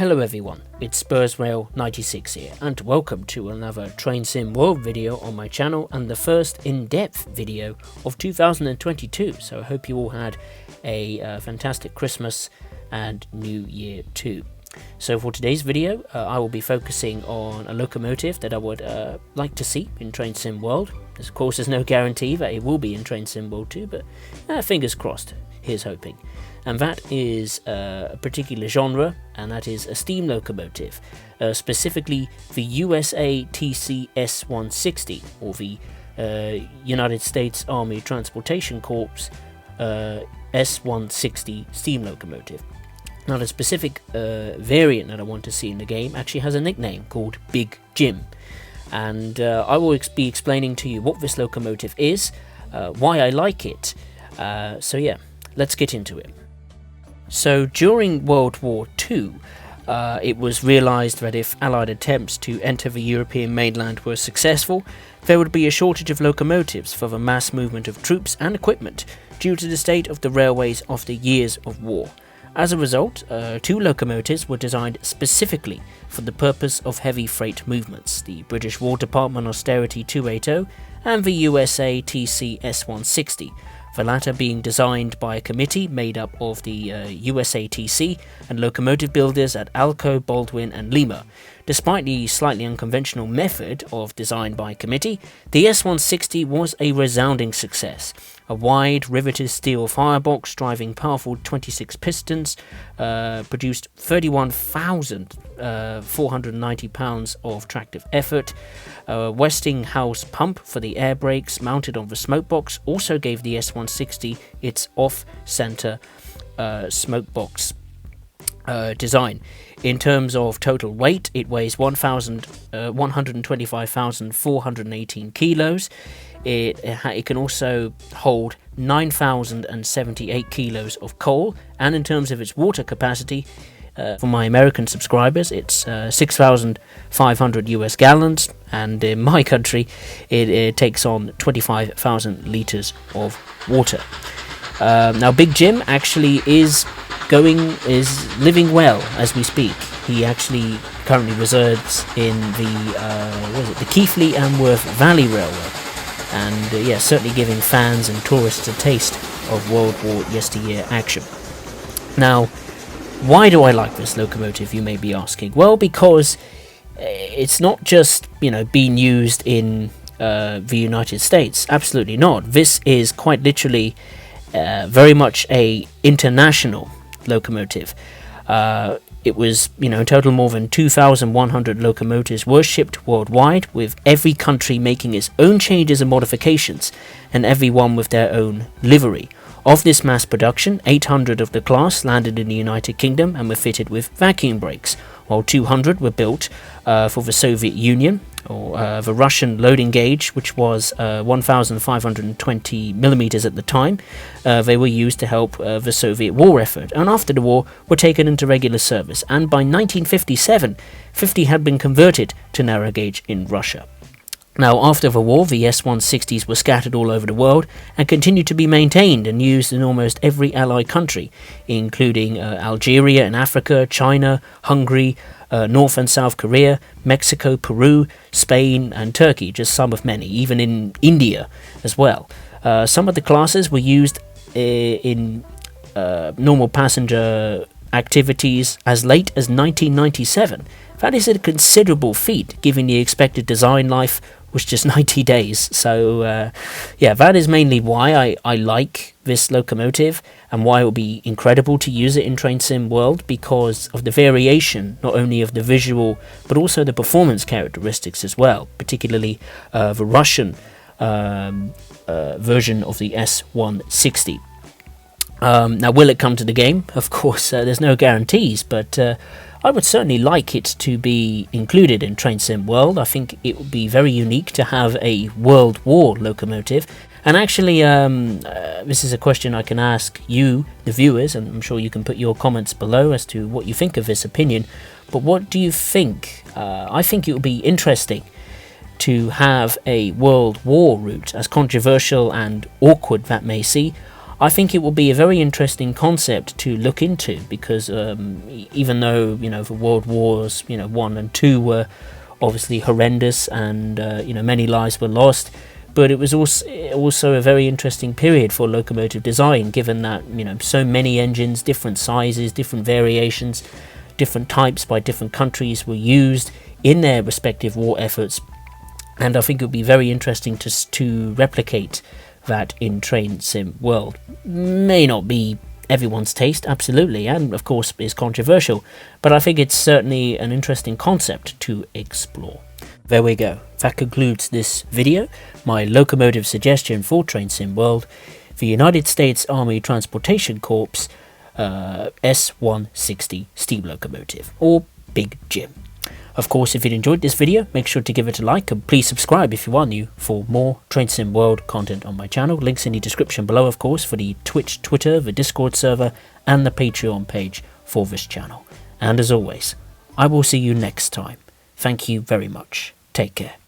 Hello everyone, it's SpursRail96 here, and welcome to another Train Sim World video on my channel, and the first in-depth video of 2022, so I hope you all had a fantastic Christmas and New Year too. So for today's video, I will be focusing on a locomotive that I would like to see in Train Sim World. Of course, there's no guarantee that it will be in Train Sim World 2, but fingers crossed, here's hoping. And that is a particular genre, and that is a steam locomotive, specifically the USATC S160, or the United States Army Transportation Corps S160 steam locomotive. Now the specific variant that I want to see in the game actually has a nickname called Big Jim, and I will be explaining to you what this locomotive is, why I like it, so yeah, let's get into it. So during World War II, it was realised that if Allied attempts to enter the European mainland were successful, there would be a shortage of locomotives for the mass movement of troops and equipment due to the state of the railways after years of war. As a result, 2 locomotives were designed specifically for the purpose of heavy freight movements, the British War Department Austerity 280 and the USATC S160, the latter being designed by a committee made up of the USATC and locomotive builders at Alco, Baldwin and Lima. Despite the slightly unconventional method of design by committee, the S160 was a resounding success. A wide, riveted steel firebox driving powerful 26 pistons produced 31,490 pounds of tractive effort. A Westinghouse pump for the air brakes mounted on the smokebox also gave the S160 its off-center smokebox design. In terms of total weight, it weighs 125,418 kilos. It can also hold 9,078 kilos of coal, and in terms of its water capacity, for my American subscribers, it's 6,500 US gallons, and in my country, it takes on 25,000 litres of water. Now, Big Jim actually is living well as we speak. He actually currently resides in the Keighley and Worth Valley Railway, and yeah, certainly giving fans and tourists a taste of World War yesteryear action. Now, why do I like this locomotive, you may be asking? Well, because it's not just, being used in the United States. Absolutely not. This is quite literally very much a international locomotive. It was, in total more than 2,100 locomotives were shipped worldwide, with every country making its own changes and modifications, and every one with their own livery. Of this mass production, 800 of the class landed in the United Kingdom and were fitted with vacuum brakes, while 200 were built for the Soviet Union, or the Russian loading gauge, which was 1,520 millimeters at the time. They were used to help the Soviet war effort, and after the war were taken into regular service, and by 1957, 50 had been converted to narrow gauge in Russia. Now, after the war, the S160s were scattered all over the world and continued to be maintained and used in almost every Allied country, including Algeria in Africa, China, Hungary, North and South Korea, Mexico, Peru, Spain and Turkey, just some of many, even in India as well. Some of the classes were used in normal passenger activities as late as 1997. That is a considerable feat, given the expected design life was just 90 days. So, yeah, that is mainly why I like this locomotive, and why it will be incredible to use it in Train Sim World, because of the variation, not only of the visual, but also the performance characteristics as well, particularly the Russian version of the S160. Now, will it come to the game? Of course, there's no guarantees, but I would certainly like it to be included in Train Sim World. I think it would be very unique to have a World War locomotive. And actually, this is a question I can ask you, the viewers, and I'm sure you can put your comments below as to what you think of this opinion. But what do you think? I think it would be interesting to have a World War route, as controversial and awkward that may seem. I think it will be a very interesting concept to look into, because even though, you know, the World Wars, you know, 1 and 2 were obviously horrendous, and you know, many lives were lost, but it was also a very interesting period for locomotive design, given that, you know, so many engines, different sizes, different variations, different types by different countries were used in their respective war efforts. And I think it would be very interesting to replicate that in train sim world. May not be everyone's taste, absolutely, and of course is controversial, but I think it's certainly an interesting concept to explore. There we go. That concludes this video, my locomotive suggestion for train sim world, the United States Army Transportation Corps S160 steam locomotive, or Big Jim. Of course, if you enjoyed this video, make sure to give it a like, and please subscribe if you are new for more Train Sim World content on my channel. Links in the description below, of course, for the Twitch, Twitter, the Discord server, and the Patreon page for this channel. And as always, I will see you next time. Thank you very much. Take care.